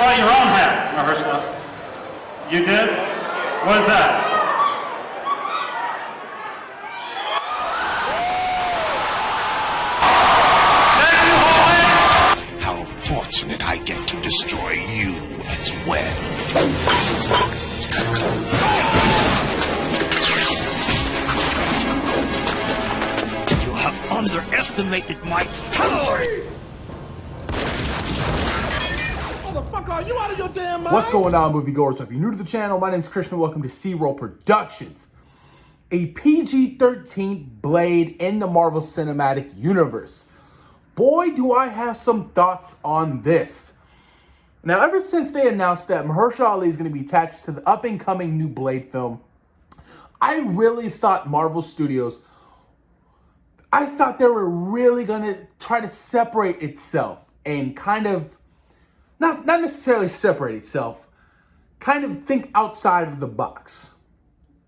brought your own hat, Mahershala. You did? What is that? How fortunate I get to destroy you as well. You have underestimated my power! Motherfucker, are you out of your damn mind? What's going on, moviegoers? If you're new to the channel, my name is Krishna. Welcome to C-Roll Productions. A PG-13 Blade in the Marvel Cinematic Universe. Boy, do I have some thoughts on this. Now, ever since they announced that Mahershala Ali is going to be attached to the up-and-coming new Blade film, I really thought Marvel Studios, I thought they were really going to try to separate itself and kind of, not necessarily separate itself, kind of think outside of the box.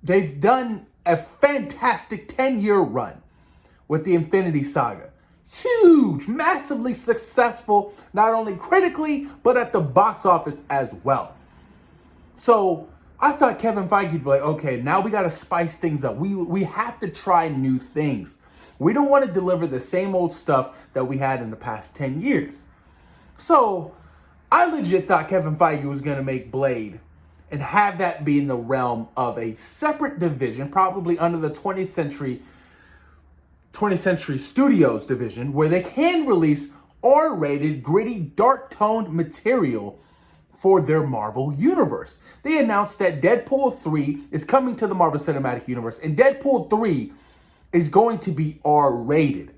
They've done a fantastic 10-year run with the Infinity Saga. Huge, massively successful, not only critically, but at the box office as well. So I thought Kevin Feige would be like, okay, now we got to spice things up. We have to try new things. We don't want to deliver the same old stuff that we had in the past 10 years. So I legit thought Kevin Feige was going to make Blade and have that be in the realm of a separate division, probably under the 20th Century Studios division, where they can release R-rated, gritty, dark-toned material for their Marvel universe. They announced that Deadpool 3 is coming to the Marvel Cinematic Universe, and Deadpool 3 is going to be R-rated.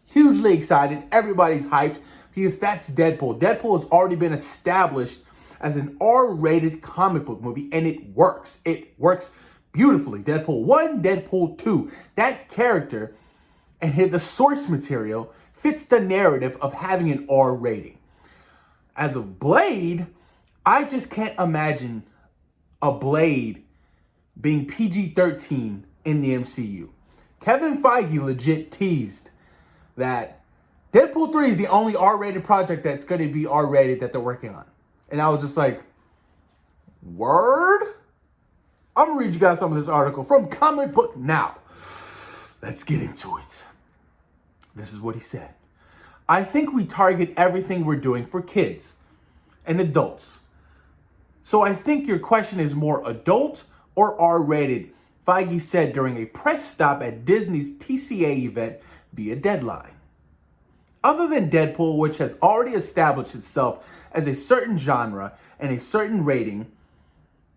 Hugely excited. Everybody's hyped because that's Deadpool. Deadpool has already been established as an R-rated comic book movie, and it works. It works beautifully. Deadpool 1, Deadpool 2. That character and the source material fits the narrative of having an R rating. As of Blade, I just can't imagine a Blade being PG-13 in the MCU. Kevin Feige legit teased that Deadpool 3 is the only R-rated project that's going to be R-rated that they're working on. And I was just like, word? I'm going to read you guys some of this article from Comic Book Now. Let's get into it. This is what he said. I think we target everything we're doing for kids and adults. So I think your question is more adult or R-rated, Feige said during a press stop at Disney's TCA event via Deadline. Other than Deadpool, which has already established itself as a certain genre and a certain rating,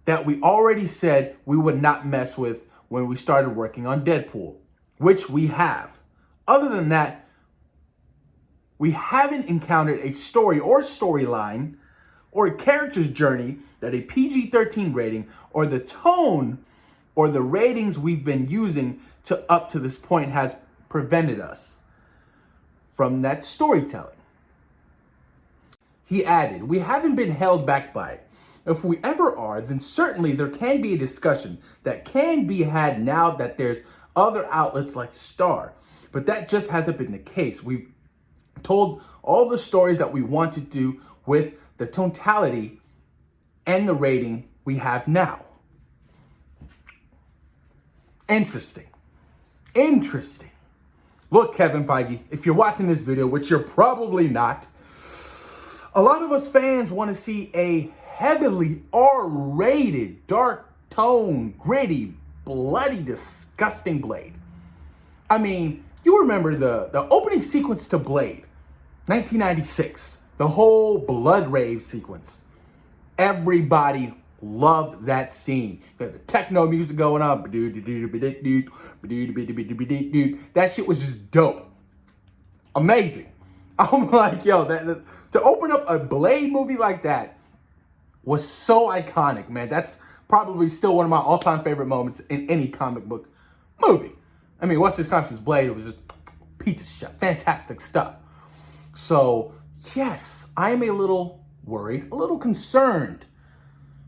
that we already said we would not mess with when we started working on Deadpool, which we have. Other than that, we haven't encountered a story or storyline or a character's journey that a PG-13 rating or the tone or the ratings we've been using to up to this point has prevented us from that storytelling. He added, we haven't been held back by it. If we ever are, then certainly there can be a discussion that can be had now that there's other outlets like Star. But that just hasn't been the case. We've told all the stories that we want to do with the totality and the rating we have now. Interesting. Interesting. Look, Kevin Feige, if you're watching this video, which you're probably not, a lot of us fans want to see a heavily R-rated, dark tone, gritty, bloody, disgusting Blade. I mean, you remember the opening sequence to Blade, 1996, the whole blood rave sequence. Everybody loved that scene. You had the techno music going on. That shit was just dope. Amazing. I'm like, yo, to open up a Blade movie like that was so iconic, man. That's probably still one of my all-time favorite moments in any comic book movie. I mean, Wesley Snipes' Blade, it was just pizza shit, fantastic stuff. So, yes, I am a little worried, a little concerned,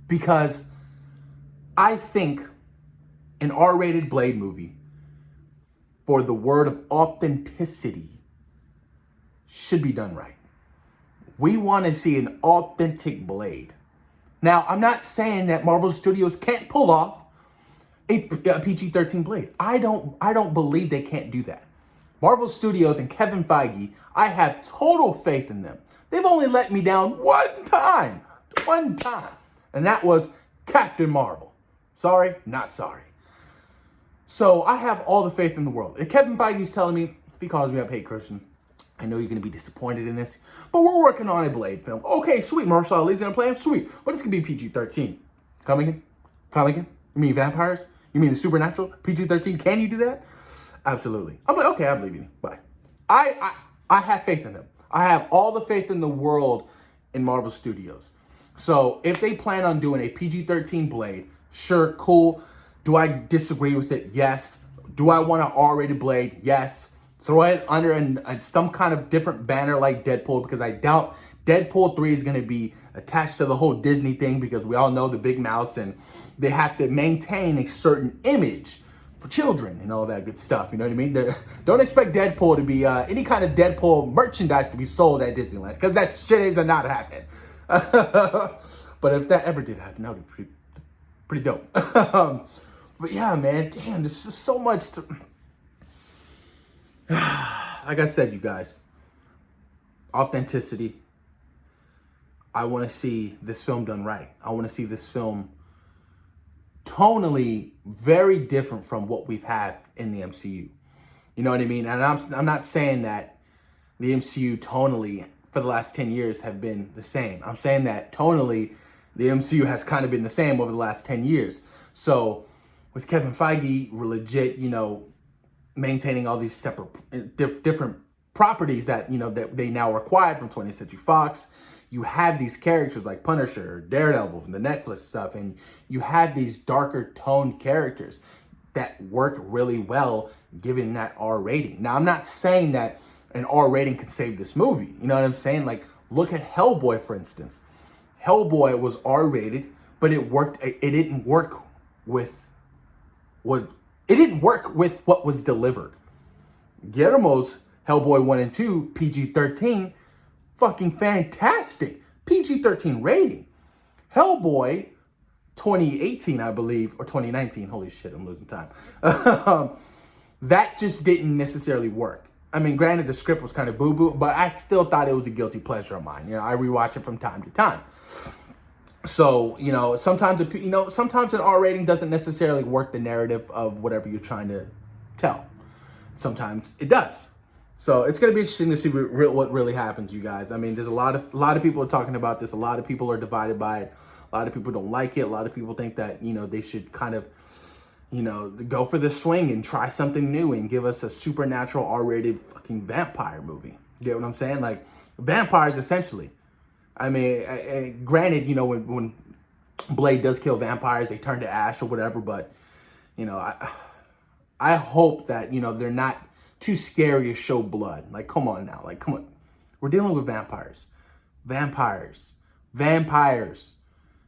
because I think an R-rated Blade movie, for the word of authenticity, should be done right. We want to see an authentic Blade. Now, I'm not saying that Marvel Studios can't pull off a PG-13 Blade. I don't believe they can't do that. Marvel Studios and Kevin Feige, I have total faith in them. They've only let me down one time, and that was Captain Marvel. Sorry, not sorry. So I have all the faith in the world. If Kevin Feige's telling me, if he calls me up, hey Christian, I know you're going to be disappointed in this, but we're working on a Blade film. Okay, sweet. Mahershala Ali's going to play him? Sweet. But it's going to be PG-13. Come again? You mean vampires? You mean the supernatural? PG-13? Can you do that? Absolutely. I'm like, okay, I believe you. Bye. I have faith in them. I have all the faith in the world in Marvel Studios. So if they plan on doing a PG-13 Blade, sure, cool. Do I disagree with it? Yes. Do I want an R-rated Blade? Yes. Throw it under some kind of different banner like Deadpool, because I doubt Deadpool 3 is going to be attached to the whole Disney thing, because we all know the big mouse and they have to maintain a certain image for children and all that good stuff. You know what I mean? Don't expect Deadpool to be any kind of Deadpool merchandise to be sold at Disneyland, because that shit is not happening. But if that ever did happen, that would be pretty dope. But yeah, man, damn, there's just so much to... Like I said, you guys, authenticity. I want to see this film done right. I want to see this film tonally very different from what we've had in the MCU. You know what I mean? And I'm not saying that the MCU tonally for the last 10 years have been the same. I'm saying that tonally the MCU has kind of been the same over the last 10 years. So with Kevin Feige, we're legit, you know, maintaining all these separate, different properties that, you know, that they now acquired from 20th Century Fox. You have these characters like Punisher, Daredevil from the Netflix stuff, and you have these darker toned characters that work really well given that R rating. Now, I'm not saying that an R rating could save this movie. You know what I'm saying? Like, look at Hellboy, for instance. Hellboy was R rated, but it worked. It didn't work with what was delivered. Guillermo's Hellboy 1 and 2, PG-13, fucking fantastic. PG-13 rating. Hellboy 2018, I believe, or 2019. Holy shit, I'm losing time. That just didn't necessarily work. I mean, granted, the script was kind of boo-boo, but I still thought it was a guilty pleasure of mine. You know, I rewatch it from time to time. So, you know, sometimes an R rating doesn't necessarily work the narrative of whatever you're trying to tell. Sometimes it does. So it's going to be interesting to see what really happens, you guys. I mean, there's a lot of people are talking about this. A lot of people are divided by it. A lot of people don't like it. A lot of people think that, you know, they should kind of, you know, go for the swing and try something new and give us a supernatural R-rated fucking vampire movie. You get what I'm saying? Like, vampires, essentially. I mean, granted, you know, when Blade does kill vampires, they turn to ash or whatever, but, you know, I hope that, you know, they're not too scary to show blood. Like, come on now. Like, come on. We're dealing with vampires. Vampires.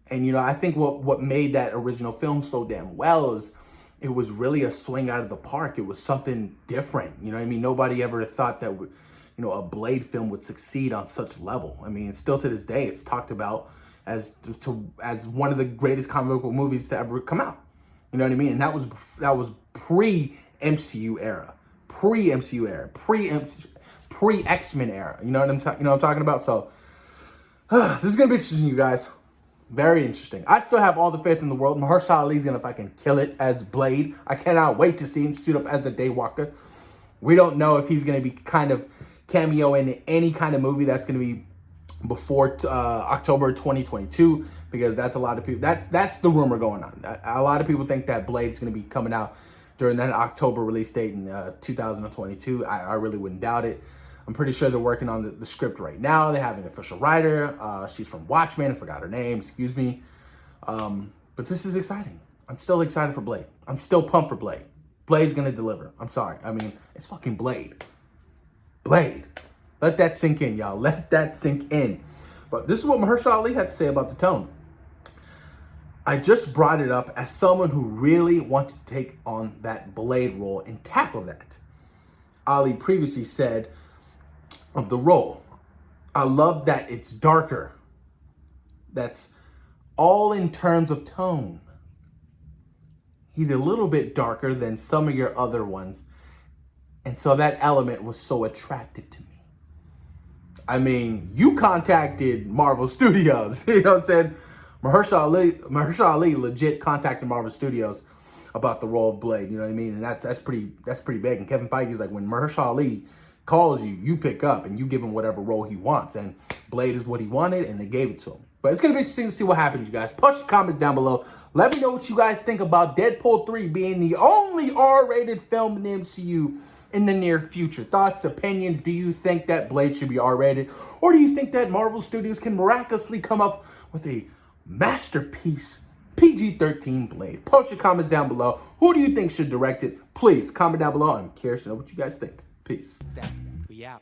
And, you know, I think what made that original film so damn well is it was really a swing out of the park. It was something different. You know what I mean? Nobody ever thought that, you know, a Blade film would succeed on such level. I mean, still to this day, it's talked about as one of the greatest comic book movies to ever come out. You know what I mean? And that was pre-MCU era. Pre-X-Men era. You know what I'm talking about? So this is gonna be interesting, you guys. Very interesting. I still have all the faith in the world. Mahershala Ali's gonna fucking kill it as Blade. I cannot wait to see him suit up as the Daywalker. We don't know if he's gonna be kind of cameo in any kind of movie that's gonna be before October 2022, because that's a lot of people. That's the rumor going on. A lot of people think that Blade is gonna be coming out during that October release date in 2022. I really wouldn't doubt it. I'm pretty sure they're working on the script right now. They have an official writer. She's from Watchmen. I forgot her name. Excuse me. But this is exciting. I'm still excited for Blade. I'm still pumped for Blade. Blade's going to deliver. I'm sorry. I mean, it's fucking Blade. Blade. Let that sink in, y'all. Let that sink in. But this is what Mahershala Ali had to say about the tone. I just brought it up as someone who really wants to take on that Blade role and tackle that. Ali previously said of the role, I love that it's darker. That's all in terms of tone. He's a little bit darker than some of your other ones. And so that element was so attractive to me. I mean, you contacted Marvel Studios. You know what I'm saying? Mahershala Ali legit contacted Marvel Studios about the role of Blade. You know what I mean? And that's pretty big. And Kevin Feige is like, when Mahershala Ali calls you, you pick up and you give him whatever role he wants. And Blade is what he wanted, and they gave it to him. But it's going to be interesting to see what happens, you guys. Post your comments down below. Let me know what you guys think about Deadpool 3 being the only R-rated film in the MCU in the near future. Thoughts, opinions? Do you think that Blade should be R-rated? Or do you think that Marvel Studios can miraculously come up with a masterpiece PG-13 Blade? Post your comments down below. Who do you think should direct it? Please comment down below. I'm curious to know what you guys think. Peace. We out.